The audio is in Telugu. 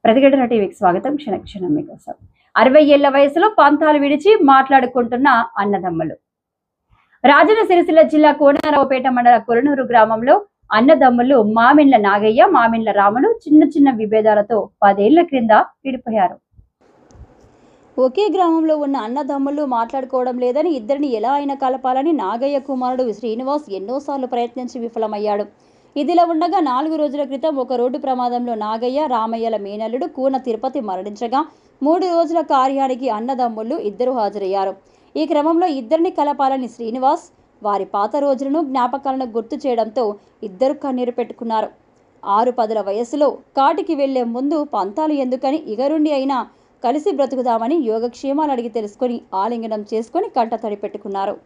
ప్రతిఘటన టీవీకి స్వాగతం. క్షణక్షణం మీకోసం. 60 ఏళ్ల వయసులో పంతాలు విడిచి మాట్లాడుకుంటున్న అన్నదమ్ములు. రాజన్న సిరిసిల్ల జిల్లా కోనరావుపేట మండల కొలనూరు గ్రామంలో అన్నదమ్ములు మామిండ్ల నాగయ్య, మామిండ్ల రాములు చిన్న చిన్న విభేదాలతో 10 ఏళ్ల క్రింద విడిపోయారు. ఒకే గ్రామంలో ఉన్న అన్నదమ్ములు మాట్లాడుకోవడం లేదని, ఇద్దరిని ఎలా అయినా కలపాలని నాగయ్య కుమారుడు శ్రీనివాస్ ఎన్నోసార్లు ప్రయత్నించి విఫలమయ్యాడు. ఇదిలా ఉండగా 4 రోజుల క్రితం ఒక రోడ్డు ప్రమాదంలో నాగయ్య, రామయ్యల మేనల్లుడు కూన తిరుపతి మరణించగా 3 రోజుల కార్యానికి అన్నదమ్ముళ్ళు ఇద్దరు హాజరయ్యారు. ఈ క్రమంలో ఇద్దరిని కలపాలని శ్రీనివాస్ వారి పాత రోజులను, జ్ఞాపకాలను గుర్తు చేయడంతో ఇద్దరు కన్నీరు పెట్టుకున్నారు. 6-10 వయసులో కాటికి వెళ్లే ముందు పంతాలు ఎందుకని ఇగరుండి అయినా కలిసి బ్రతుకుదామని యోగక్షేమాలు అడిగి తెలుసుకొని ఆలింగనం చేసుకొని కంటతడి పెట్టుకున్నారు.